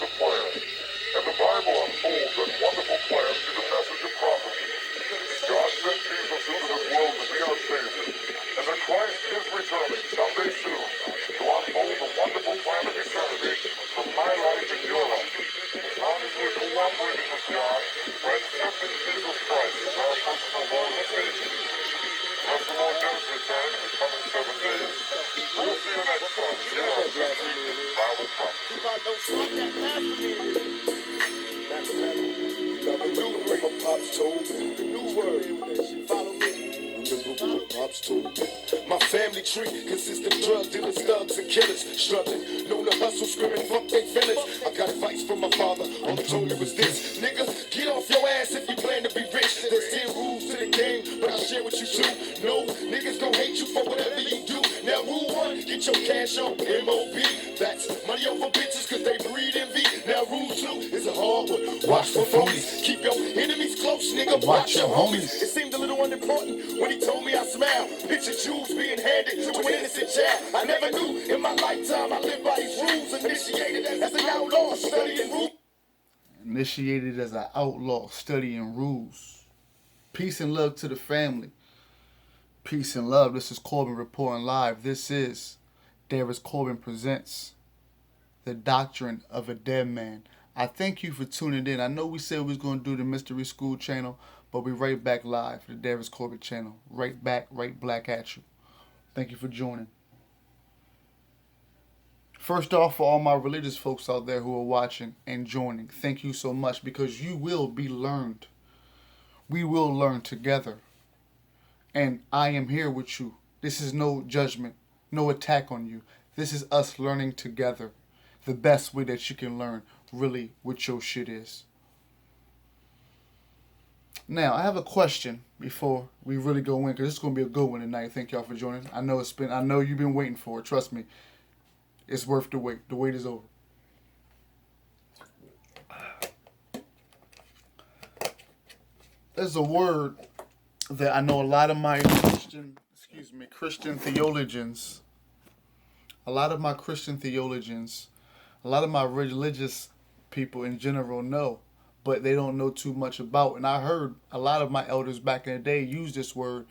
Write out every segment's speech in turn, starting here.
a plan. And the Bible unfolds that wonderful plan through the message of prophecy. God sent Jesus into this world to be our Savior, and that Christ is returning someday soon to unfold the wonderful plan of eternity for my life and your life. As long as we're cooperating with God, we're accepting Jesus Christ as our personal Lord and Savior. Unless the Lord does return in the coming 7 days, we'll see you next time here on This Week in Bible Prophecy. My pops told me the new word. Follow me. Remember what my pops told me. My family tree consists of drug dealers, thugs, and killers. Struggling, known to hustle, screaming, fuck they feelings. I got advice from my father. All he told me was this: nigga, get off your ass if you plan to be rich. There's 10 rules to the game, but I'll share with you too. No, niggas gon' hate you for whatever you do. Now rule 1, get your cash on MOB. That's money over bitches cause they breed envy. Now rule 2 is a hard one. Watch for phonies. Keep your enemies close, nigga. Watch your homies. It seemed a little unimportant when he told me I smiled. Picture jewels being handed to an innocent child. I never knew in my lifetime I lived by these rules. Initiated as an outlaw, studying rules. Initiated as an outlaw, studying rules. Peace and love to the family. Peace and love. This is Corbin reporting live. This is Darius Corbin presents the Doctrine of a Dead Man. I thank you for tuning in. I know we said we was going to do the Mystery School channel, but we right back live for the Darius Corbin channel. Right back, right back at you. Thank you for joining. First off, for all my religious folks out there who are watching and joining, thank you so much because you will be learned. We will learn together. And I am here with you. This is no judgment, no attack on you. This is us learning together. The best way that you can learn really what your shit is. Now, I have a question before we really go in, because this is going to be a good one tonight. Thank y'all for joining. I know you've been waiting for it. Trust me. It's worth the wait. The wait is over. There's a word that I know a lot of my Christian theologians, a lot of my religious people in general know, but they don't know too much about. And I heard a lot of my elders back in the day use this word,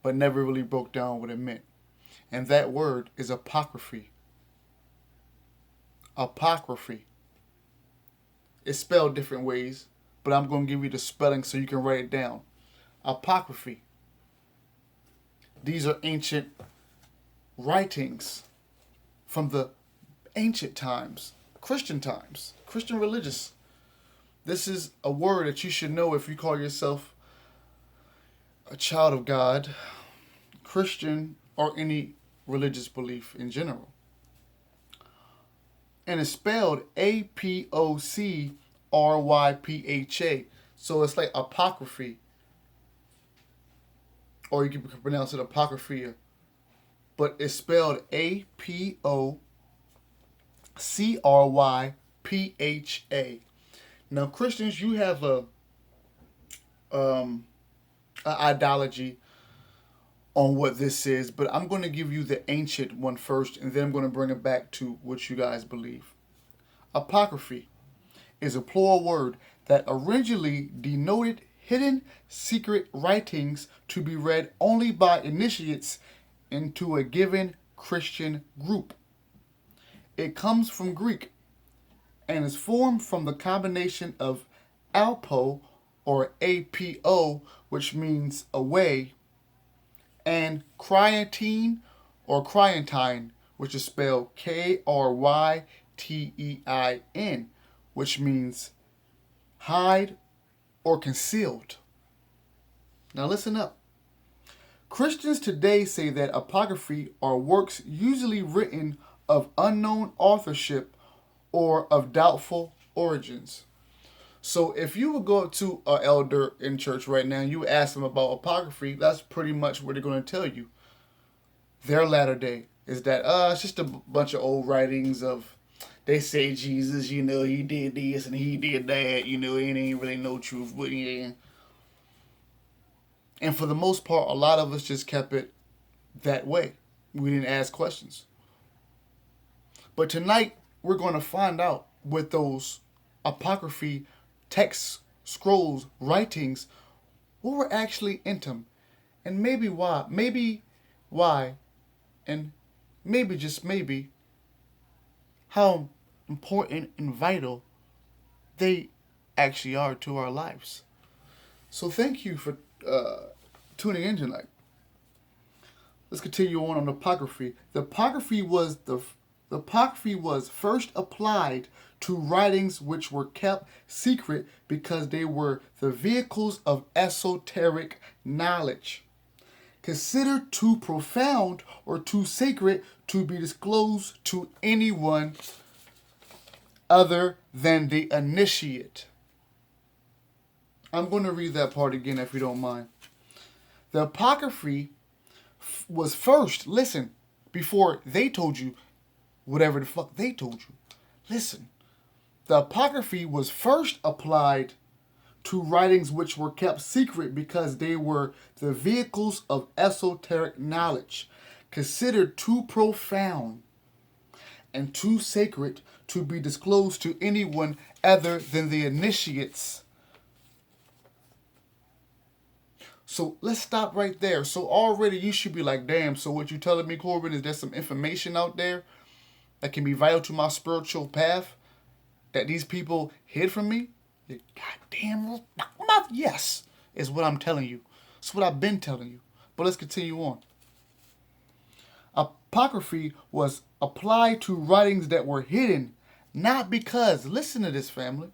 but never really broke down what it meant. And that word is apocryphy. Apocryphy. It's spelled different ways, but I'm going to give you the spelling so you can write it down. Apocryphy. These are ancient writings from the ancient times, Christian religious. This is a word that you should know if you call yourself a child of God, Christian, or any religious belief in general. And it's spelled Apocrypha. So it's like apocryphy. Or you can pronounce it apocrypha. But it's spelled Apocrypha. Now, Christians, you have a ideology on what this is, but I'm going to give you the ancient one first, and then I'm going to bring it back to what you guys believe. Apocryphy is a plural word that originally denoted hidden secret writings to be read only by initiates into a given Christian group. It comes from Greek and is formed from the combination of alpo or apo, which means away, and cryantine or cryantine, which is spelled Krytein, which means hide or concealed. Now listen up. Christians today say that apocryphy are works usually written of unknown authorship or of doubtful origins. So if you would go up to an elder in church right now and you ask them about apocryphy, that's pretty much what they're going to tell you. Their latter day is that it's just a bunch of old writings of, they say Jesus, he did this and he did that, it ain't really no truth. But yeah. And for the most part, a lot of us just kept it that way. We didn't ask questions. But tonight, we're going to find out with those apocryphy texts, scrolls, writings, what were actually in them, and why, and maybe just maybe how important and vital they actually are to our lives. So thank you for tuning in tonight. Let's continue on apocryphy. The apocryphy was first applied to writings which were kept secret because they were the vehicles of esoteric knowledge, considered too profound or too sacred to be disclosed to anyone other than the initiate. I'm going to read that part again if you don't mind. The apocryphy was first, listen, before they told you whatever the fuck they told you. Listen, the apocryphy was first applied to writings which were kept secret because they were the vehicles of esoteric knowledge, considered too profound and too sacred to be disclosed to anyone other than the initiates. So let's stop right there. So already you should be like, damn, so what you telling me, Corbin, is there some information out there that can be vital to my spiritual path that these people hid from me? Goddamn, yes, is what I'm telling you. It's what I've been telling you. But let's continue on. Apocryphy was applied to writings that were hidden, not because, listen to this, family.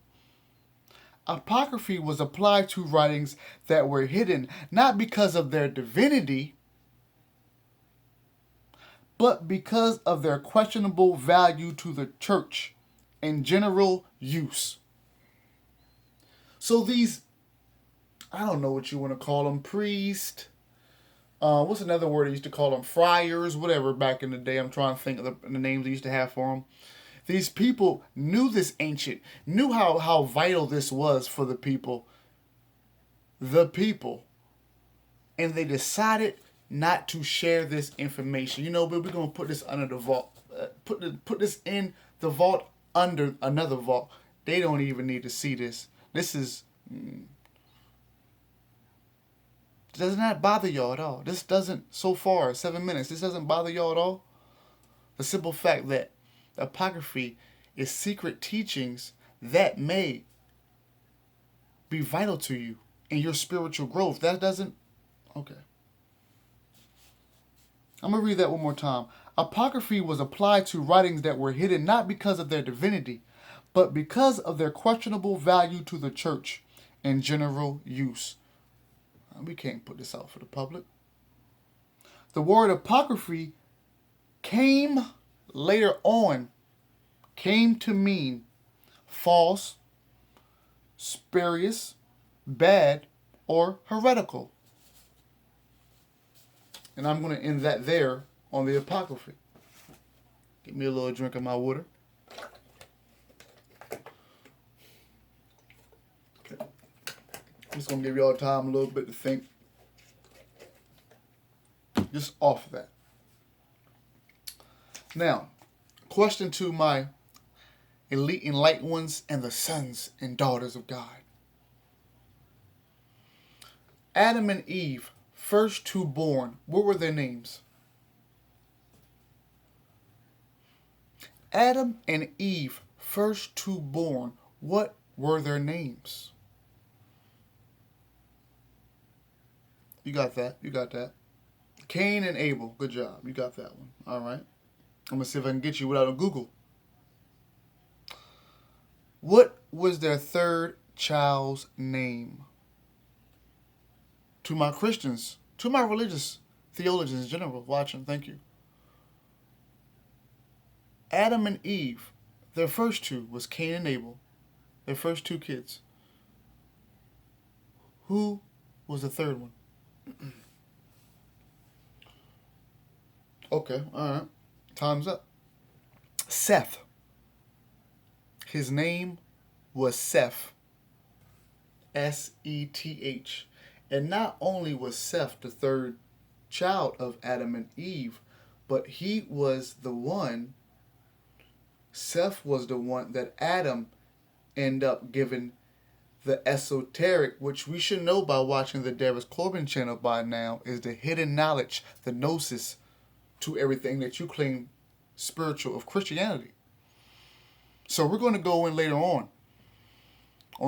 Apocryphy was applied to writings that were hidden, not because of their divinity, but because of their questionable value to the church and general use. So these, I don't know what you want to call them, priests, what's another word they used to call them? Friars, whatever, back in the day. I'm trying to think of the names they used to have for them. These people knew this ancient, knew how vital this was for the people. And they decided not to share this information. You know, but we're going to put this under the vault. Put this in the vault under another vault. They don't even need to see this. This is... does not bother y'all at all. This doesn't, so far, 7 minutes, this doesn't bother y'all at all. The simple fact that apocryphy is secret teachings that may be vital to you in your spiritual growth. That doesn't... Okay. I'm going to read that one more time. Apocryphy was applied to writings that were hidden not because of their divinity, but because of their questionable value to the church and general use. We can't put this out for the public. The word apocryphy came to mean false, spurious, bad, or heretical. And I'm going to end that there on the apocryphy. Give me a little drink of my water. Okay. I'm just going to give y'all time a little bit to think. Just off that. Now, question to my elite enlightened ones and the sons and daughters of God. Adam and Eve, first two born, what were their names? Adam and Eve, first two born, what were their names? You got that. Cain and Abel. Good job. You got that one. All right. I'm going to see if I can get you without a Google. What was their third child's name? To my Christians, to my religious theologians in general watching, thank you. Adam and Eve, their first two was Cain and Abel. Their first two kids. Who was the third one? Okay, all right. Time's up. Seth. His name was Seth. S-E-T-H. And not only was Seth the third child of Adam and Eve, but he was the one Seth was the one that Adam ended up giving the esoteric, which we should know by watching the Darius Corbin channel by now, is the hidden knowledge, the gnosis to everything that you claim spiritual of Christianity. So we're going to go in later on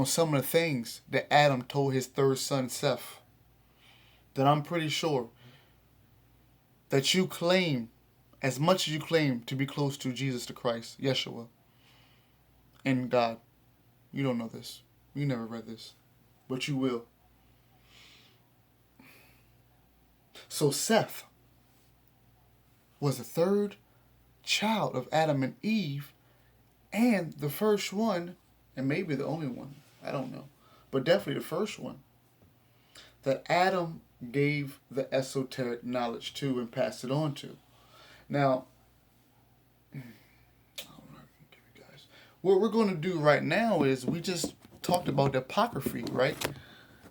some of the things that Adam told his third son Seth, that I'm pretty sure that you claim, as much as you claim to be close to Jesus the Christ, Yeshua, and God. You don't know this. You never read this, but you will. So Seth was the third child of Adam and Eve, and the first one, and maybe the only one, I don't know, but definitely the first one that Adam gave the esoteric knowledge to and passed it on to. Now, what we're going to do right now is we just talked about the apocryphy, right?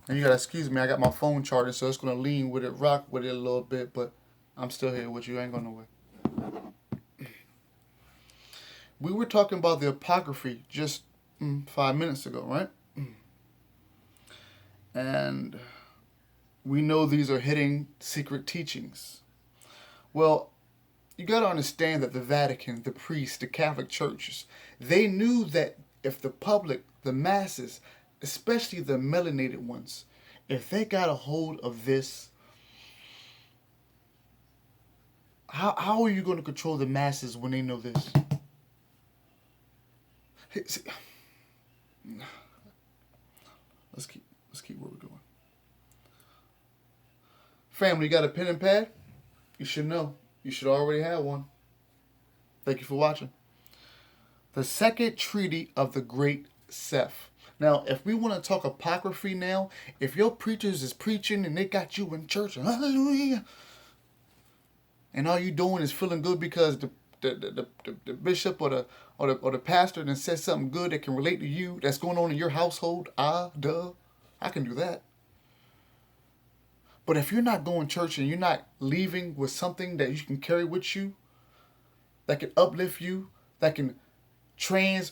And you gotta excuse me, I got my phone charging, so it's gonna lean with it, rock with it a little bit, but I'm still here with you. I ain't going nowhere. We were talking about the apocryphy just 5 minutes ago, right? And we know these are hidden secret teachings. Well, you got to understand that the Vatican, the priests, the Catholic churches, they knew that if the public, the masses, especially the melanated ones, if they got a hold of this, how are you going to control the masses when they know this? Let's keep where we're going. Family, you got a pen and pad? You should know. You should already have one. Thank you for watching. The Second Treaty of the Great Seth. Now, if we want to talk apocryphy now, if your preachers is preaching and they got you in church, hallelujah, and all you doing is feeling good because the bishop or the pastor then said something good that can relate to you, that's going on in your household, I can do that. But if you're not going to church and you're not leaving with something that you can carry with you, that can uplift you, that can not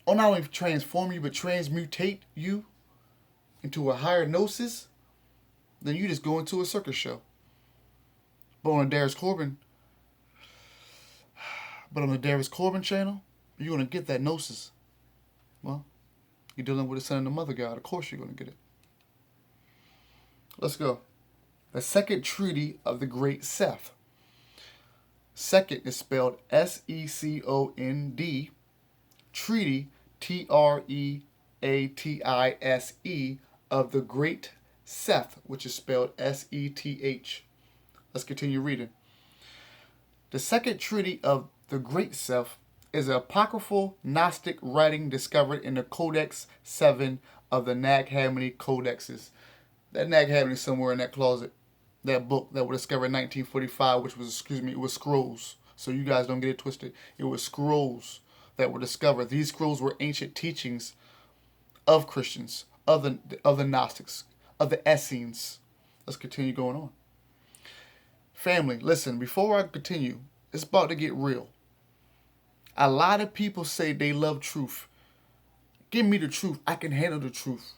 only transform you, but transmutate you into a higher gnosis, then you just go into a circus show. But on the Darius Corbin channel, you're going to get that gnosis. Well, you're dealing with the son and the mother God. Of course you're going to get it. Let's go. The Second Treaty of the Great Seth. Second is spelled S-E-C-O-N-D. Treaty, T-R-E-A-T-I-S-E, of the Great Seth, which is spelled S-E-T-H. Let's continue reading. The Second Treaty of the Great Seth is an apocryphal Gnostic writing discovered in the Codex 7 of the Nag Hammadi Codexes. That Nag Hammadi somewhere in that closet. That book that was discovered in 1945, which was, it was scrolls. So you guys don't get it twisted. It was scrolls that were discovered. These scrolls were ancient teachings of Christians, of the Gnostics, of the Essenes. Let's continue going on. Family, listen, before I continue, it's about to get real. A lot of people say they love truth. Give me the truth. I can handle the truth.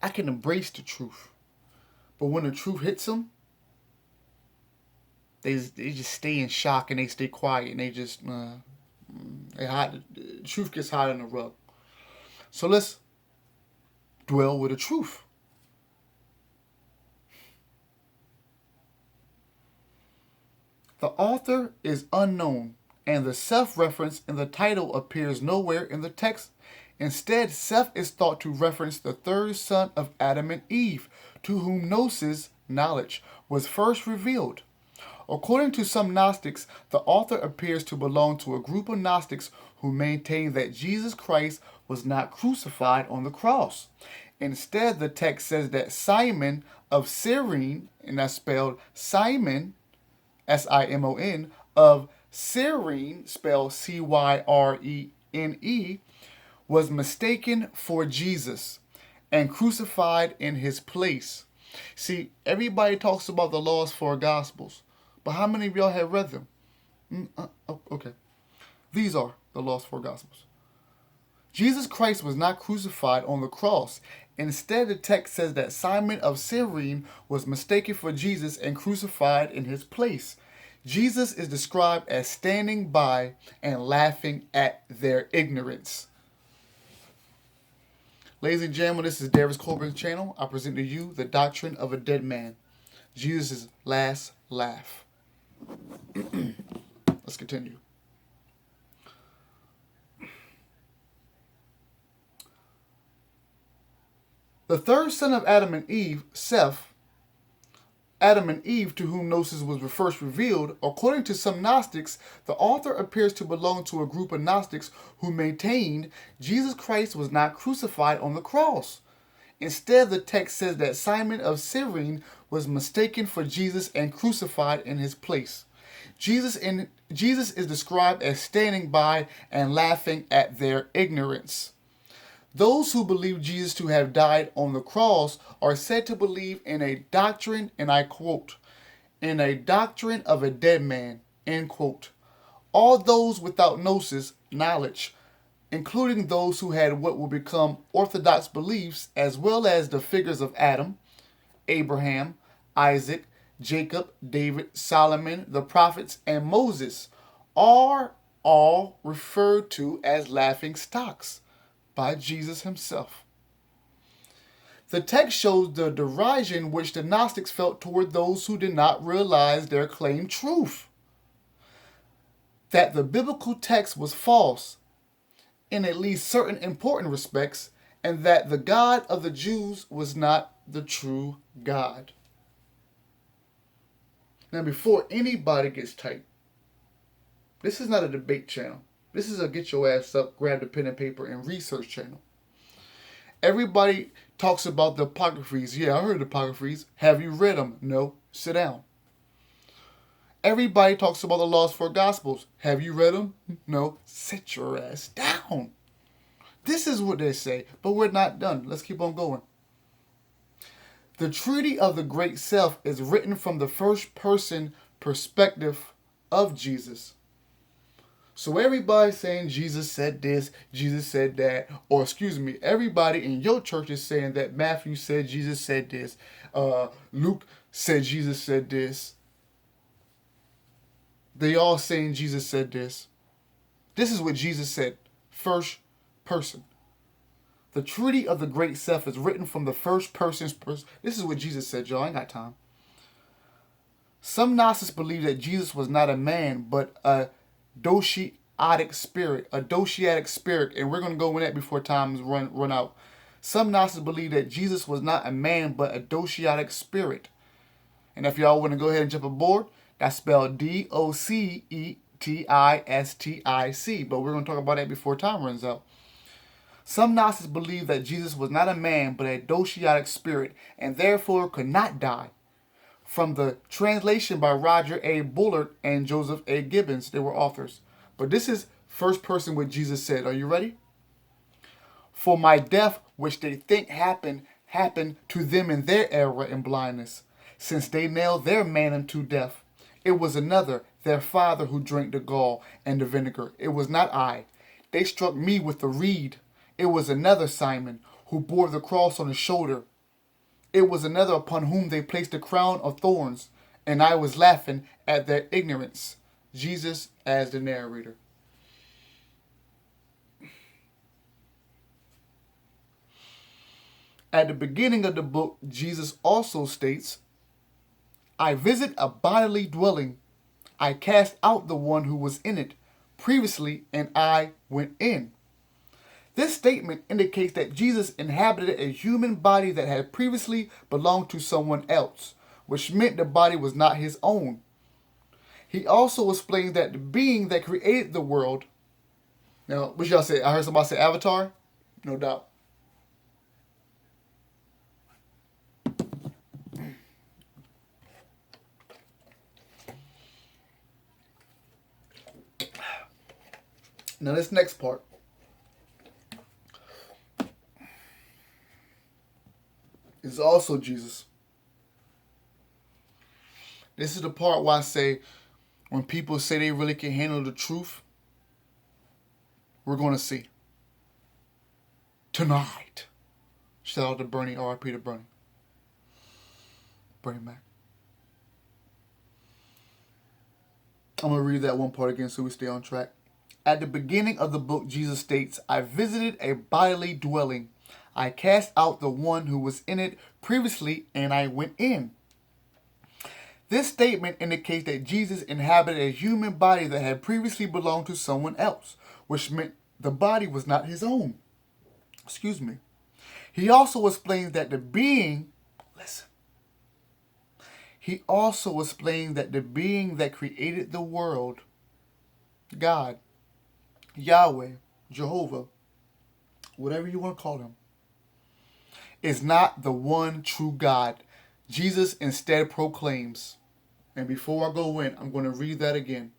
I can embrace the truth. But when the truth hits them, they just stay in shock and they stay quiet and they just they hide. The truth gets hid on the rug. So let's dwell with the truth. The author is unknown, and the Seth reference in the title appears nowhere in the text. Instead, Seth is thought to reference the third son of Adam and Eve, to whom gnosis, knowledge, was first revealed. According to some Gnostics, the author appears to belong to a group of Gnostics who maintain that Jesus Christ was not crucified on the cross. Instead, the text says that Simon of Cyrene, and that's spelled Simon, S-I-M-O-N, of Cyrene, spelled C-Y-R-E-N-E, was mistaken for Jesus and crucified in his place. See, everybody talks about the last four Gospels, but how many of y'all have read them? Okay. These are the lost four Gospels. Jesus Christ was not crucified on the cross. Instead, the text says that Simon of Cyrene was mistaken for Jesus and crucified in his place. Jesus is described as standing by and laughing at their ignorance. Ladies and gentlemen, this is Darius Corbin's channel. I present to you the doctrine of a dead man, Jesus' last laugh. Let's continue. The third son of Adam and Eve, Seth, Adam and Eve, to whom Gnosis was first revealed, according to some Gnostics, the author appears to belong to a group of Gnostics who maintained Jesus Christ was not crucified on the cross. Instead, the text says that Simon of Cyrene was mistaken for Jesus and crucified in his place. Jesus is described as standing by and laughing at their ignorance. Those who believe Jesus to have died on the cross are said to believe in a doctrine, and I quote, in a doctrine of a dead man, end quote. All those without gnosis, knowledge, including those who had what will become orthodox beliefs, as well as the figures of Adam, Abraham, Isaac, Jacob, David, Solomon, the prophets, and Moses, are all referred to as laughing stocks by Jesus himself. The text shows the derision which the Gnostics felt toward those who did not realize their claimed truth. That the biblical text was false in at least certain important respects, and that the God of the Jews was not the true God. Now, before anybody gets tight, this is not a debate channel. This is a get your ass up, grab the pen and paper, and research channel. Everybody talks about the apocryphes. Yeah, I heard the apocryphes. Have you read them? No. Sit down. Everybody talks about the lost four Gospels. Have you read them? No. Sit your ass down. This is what they say, but we're not done. Let's keep on going. The Treaty of the Great Self is written from the first person perspective of Jesus. So everybody saying Jesus said this, Jesus said that, or excuse me, everybody in your church is saying that Matthew said Jesus said this, Luke said Jesus said this. They all saying Jesus said this. This is what Jesus said, first person. The Treaty of the Great Self is written from the first person's This is what Jesus said, y'all. I ain't got time. Some Gnostics believe that Jesus was not a man, but a doceatic spirit, and we're going to go in that before time's run out. Some Gnostics believe that Jesus was not a man, but a doceatic spirit. And if y'all want to go ahead and jump aboard, that's spelled Docetistic, but we're going to talk about that before time runs out. Some Gnostics believe that Jesus was not a man, but a doceatic spirit, and therefore could not die. From the translation by Roger A. Bullard and Joseph A. Gibbons, they were authors. But this is first person what Jesus said. Are you ready? For my death, which they think happened to them in their error and blindness, since they nailed their man unto death. It was another, their father, who drank the gall and the vinegar. It was not I. They struck me with the reed. It was another Simon, who bore the cross on his shoulder. It was another upon whom they placed a crown of thorns, and I was laughing at their ignorance. Jesus as the narrator. At the beginning of the book, Jesus also states, I visit a bodily dwelling. I cast out the one who was in it previously, and I went in. This statement indicates that Jesus inhabited a human body that had previously belonged to someone else, which meant the body was not his own. He also explains that the being that created the world. Now, what y'all say? I heard somebody say Avatar? No doubt. Now, this next part. Is also Jesus. This is the part where I say, when people say they really can handle the truth, we're going to see tonight. Shout out to Bernie, R.I.P. to Bernie. Bernie Mac. I'm going to read that one part again so we stay on track. At the beginning of the book, Jesus states, I visited a bodily dwelling. I cast out the one who was in it previously, and I went in. This statement indicates that Jesus inhabited a human body that had previously belonged to someone else, which meant the body was not his own. Excuse me. He also explains that the being, listen, he also explains that the being that created the world, God, Yahweh, Jehovah, whatever you want to call him, is not the one true God. Jesus instead proclaims, and before I go in, I'm going to read that again.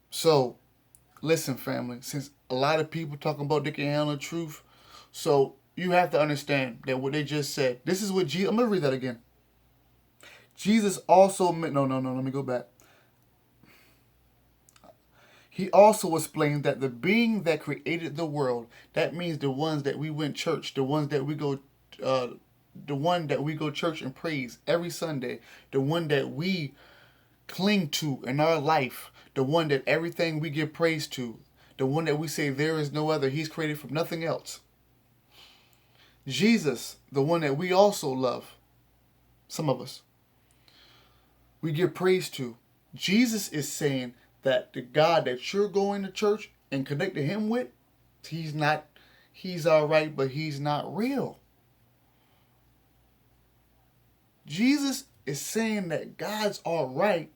So, listen, family, since a lot of people talking about they can handle the truth, so you have to understand that what they just said, this is what Jesus, I'm going to read that again. Jesus also meant, no, let me go back. He also explained that the being that created the world, that means the ones that we went church, the ones that we go, the one that we go church and praise every Sunday, the one that we cling to in our life, the one that everything we give praise to, the one that we say there is no other, he's created from nothing else. Jesus, the one that we also love, some of us, we give praise to. Jesus is saying that the God that you're going to church and connect to him with, he's all right, but he's not real. Jesus is saying that God's all right,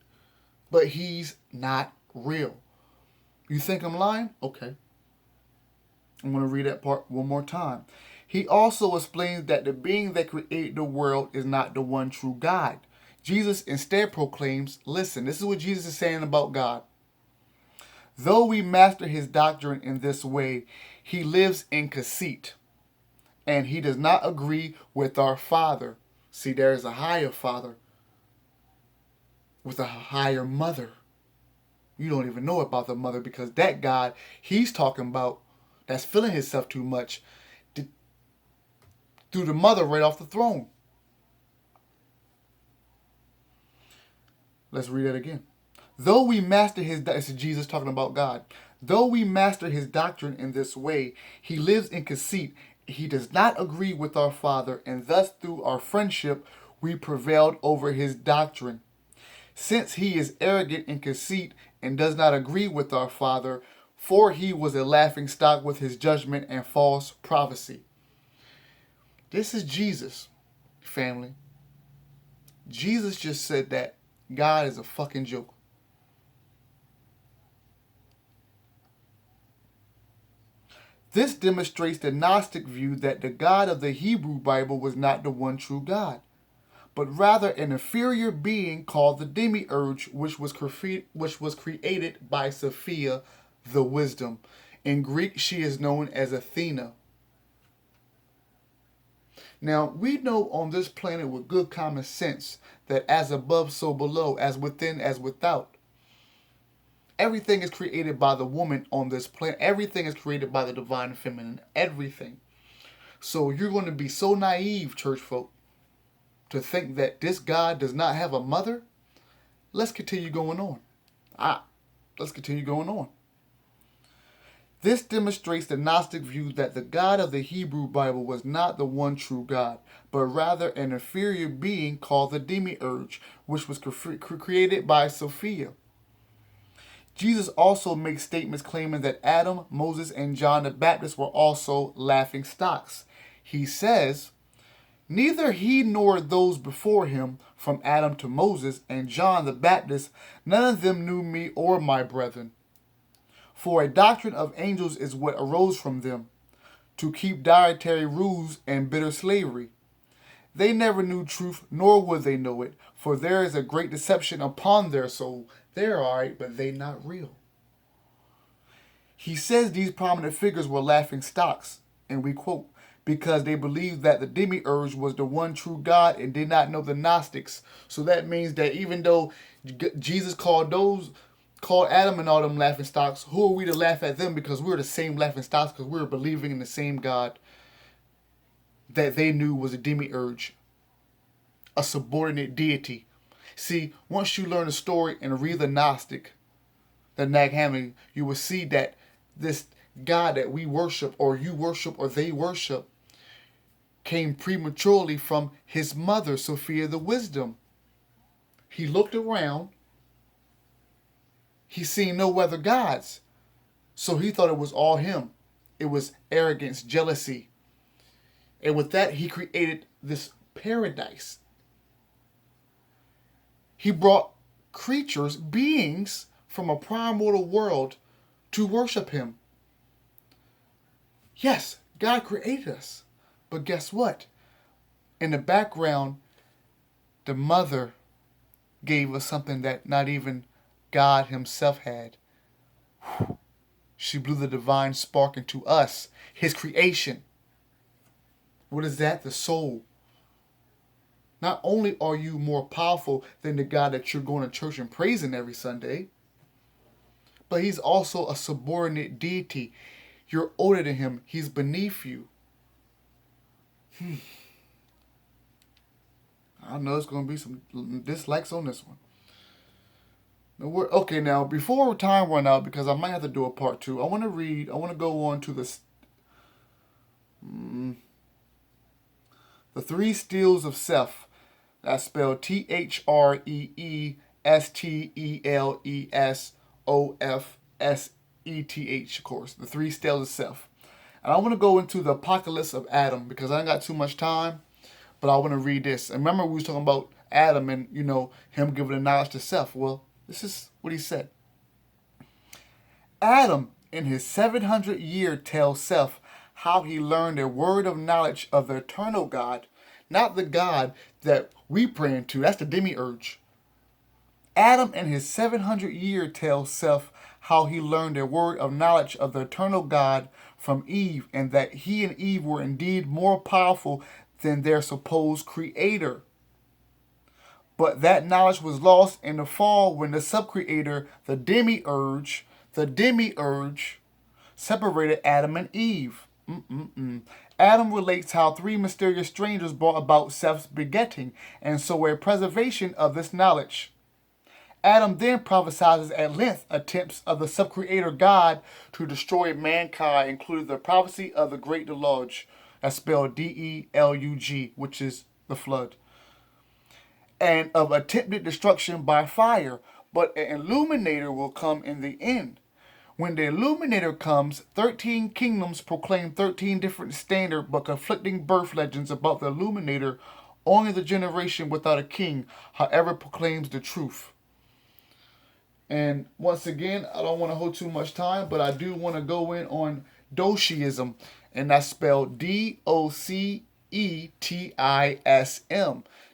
but he's not real. You think I'm lying? Okay. I'm going to read that part one more time. He also explains that the being that created the world is not the one true God. Jesus instead proclaims, listen, this is what Jesus is saying about God. Though we master his doctrine in this way, he lives in conceit, and he does not agree with our Father. See, there is a higher Father with a higher mother. You don't even know about the mother because that God he's talking about that's feeling himself too much threw the mother right off the throne. Let's read that again. Though we master this is Jesus talking about God. Though we master his doctrine in this way, he lives in conceit. He does not agree with our Father, and thus through our friendship, we prevailed over his doctrine. Since he is arrogant in conceit and does not agree with our Father, for he was a laughing stock with his judgment and false prophecy. This is Jesus, family. Jesus just said that God is a fucking joke. This demonstrates the Gnostic view that the God of the Hebrew Bible was not the one true God, but rather an inferior being called the demiurge, which was created by Sophia, the wisdom. In Greek, she is known as Athena. Now, we know on this planet with good common sense that as above, so below, as within, as without. Everything is created by the woman on this planet. Everything is created by the divine feminine. Everything. So you're going to be so naive, church folk, to think that this God does not have a mother? Let's continue going on. Let's continue going on. This demonstrates the Gnostic view that the God of the Hebrew Bible was not the one true God, but rather an inferior being called the demiurge, which was created by Sophia. Jesus also makes statements claiming that Adam, Moses, and John the Baptist were also laughing stocks. He says, neither he nor those before him, from Adam to Moses and John the Baptist, none of them knew me or my brethren. For a doctrine of angels is what arose from them, to keep dietary rules and bitter slavery. They never knew truth, nor would they know it, for there is a great deception upon their soul. They're all right, but they not real. He says these prominent figures were laughing stocks, and we quote, because they believed that the demiurge was the one true God and did not know the Gnostics. So that means that even though Jesus called called Adam and all them laughing stocks, who are we to laugh at them because we're the same laughing stocks because we're believing in the same God that they knew was a demiurge, a subordinate deity. See, once you learn the story and read the Gnostic, the Nag Hammadi, you will see that this God that we worship, or you worship, or they worship, came prematurely from his mother, Sophia the Wisdom. He looked around. He seen no other gods. So he thought it was all him. It was arrogance, jealousy. And with that, he created this paradise. He brought creatures, beings from a primordial world to worship him. Yes, God created us. But guess what? In the background, the mother gave us something that not even God himself had. She blew the divine spark into us, his creation. What is that? The soul. Not only are you more powerful than the God that you're going to church and praising every Sunday, but he's also a subordinate deity. You're older than him. He's beneath you. I know it's going to be some dislikes on this one. Okay, now, before time run out, because I might have to do a part 2, I want to go on to the 3 steels of Seth. That's spelled THREESTELESOFSETH, of course. The 3 steels of Seth. And I want to go into the apocalypse of Adam because I ain't got too much time, but I want to read this. And remember we was talking about Adam and, him giving the knowledge to Seth. Well, this is what he said. Adam, in his 700 year, tells Seth how he learned a word of knowledge of the eternal God, not the God that we pray into. That's the demiurge. Adam, in his 700 year, tells Seth how he learned a word of knowledge of the eternal God from Eve, and that he and Eve were indeed more powerful than their supposed creator. But that knowledge was lost in the fall when the subcreator, the demiurge, separated Adam and Eve. Adam relates how 3 mysterious strangers brought about Seth's begetting, and so a preservation of this knowledge. Adam then prophesies at length attempts of the subcreator God to destroy mankind, including the prophecy of the Great Deluge, that's spelled DELUG, which is the flood, and of attempted destruction by fire. But an illuminator will come in the end. When the illuminator comes, 13 kingdoms proclaim 13 different standard but conflicting birth legends about the illuminator. Only the generation without a king, however, proclaims the truth. And once again, I don't want to hold too much time, but I do want to go in on Doceism, and that's spelled DOCETISM.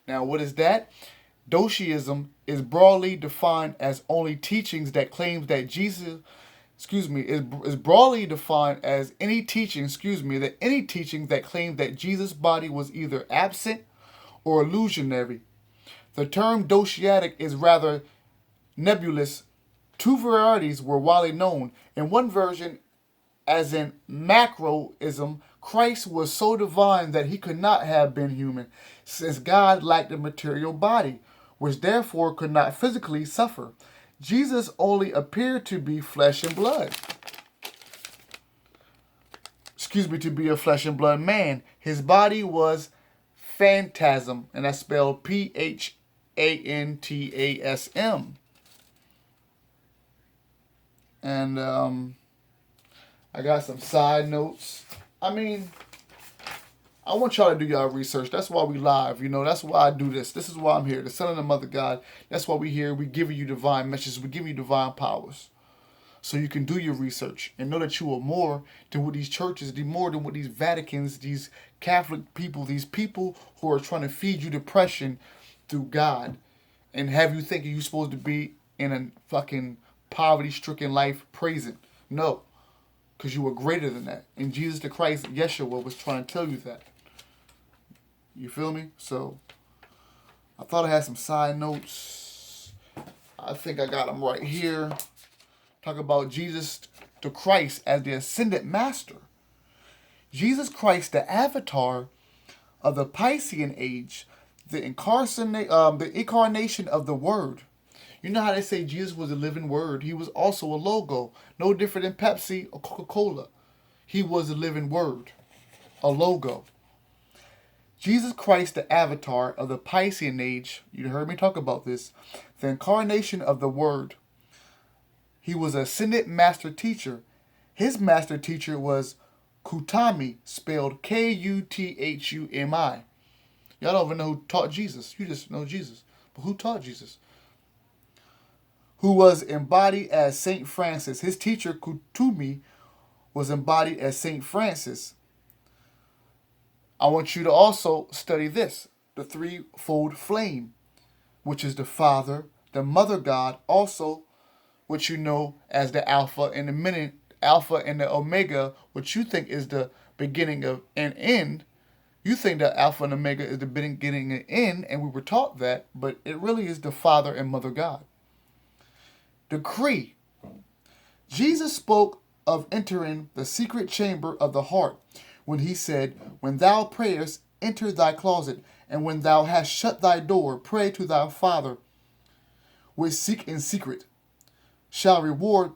Now, what is that? Doceism is broadly defined as only teachings that claims that Jesus, is broadly defined as any teaching, that any teaching that claims that Jesus' body was either absent or illusionary. The term doceatic is rather nebulous. 2 varieties were widely known. In one version, as in macroism, Christ was so divine that he could not have been human, since God lacked a material body, which therefore could not physically suffer. Jesus only appeared to be flesh and blood. To be a flesh and blood man. His body was phantasm, and that's spelled PHANTASM. And I got some side notes. I want y'all to do y'all research. That's why we live, That's why I do this. This is why I'm here. The Son of the Mother God. That's why we here. We give you divine messages. We give you divine powers. So you can do your research and know that you are more than what these churches, more than what these Vaticans, these Catholic people, these people who are trying to feed you depression through God and have you thinking you're supposed to be in a fucking poverty-stricken life praising. No, because you were greater than that. And Jesus the Christ, Yeshua, was trying to tell you that. You feel me? So, I thought I had some side notes. I think I got them right here. talk about Jesus the Christ as the ascended master. Jesus Christ, the avatar of the Piscean age, the incarnation of the Word. You know how they say Jesus was a living Word? He was also a logo, no different than Pepsi or Coca-Cola. He was a living Word, a logo. Jesus Christ, the avatar of the Piscean age, you heard me talk about this, the incarnation of the Word. He was an ascended master teacher. His master teacher was Kutami, spelled Kuthumi. Y'all don't even know who taught Jesus. You just know Jesus. But who taught Jesus? Who was embodied as Saint Francis. His teacher, Kutumi, was embodied as Saint Francis. I want you to also study this, the threefold flame, which is the Father, the Mother God, also what you know as the Alpha and the Omega, which you think is the beginning of an end. You think that Alpha and Omega is the beginning and end, and we were taught that, but it really is the Father and Mother God. Decree. Jesus spoke of entering the secret chamber of the heart when he said, "When thou prayest, enter thy closet, and when thou hast shut thy door, pray to thy Father, which seek in secret, shall reward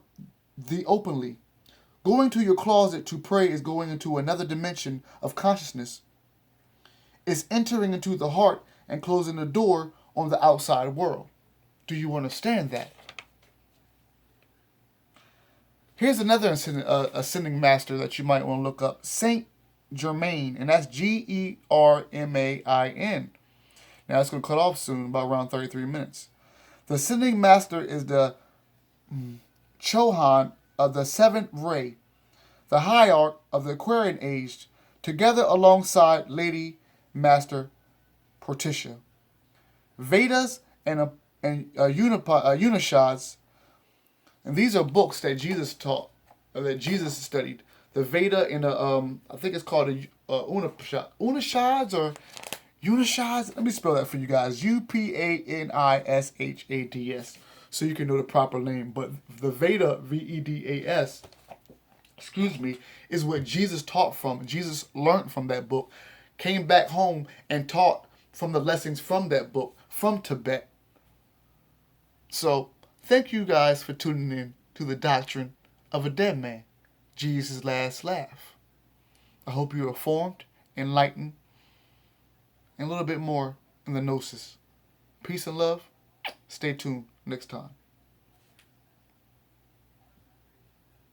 thee openly." Going to your closet to pray is going into another dimension of consciousness. It's entering into the heart and closing the door on the outside world. Do you understand that? Here's another ascending master that you might want to look up. Saint Germain, and that's Germain. Now it's going to cut off soon, about around 33 minutes. The ascending master is the Chohan of the seventh ray, the hierarch of the Aquarian age, together alongside Lady Master Portia. Vedas and Upanishads, and these are books that Jesus taught, or that Jesus studied. The Veda and I think it's called Upanishads or Upanishads. Let me spell that for you guys. Upanishads, so you can know the proper name. But the Veda, Vedas, is what Jesus taught from. Jesus learned from that book, came back home and taught from the lessons from that book, from Tibet. So, thank you guys for tuning in to the Doctrine of a Dead Man, Jesus' Last Laugh. I hope you are formed, enlightened, and a little bit more in the gnosis. Peace and love. Stay tuned next time.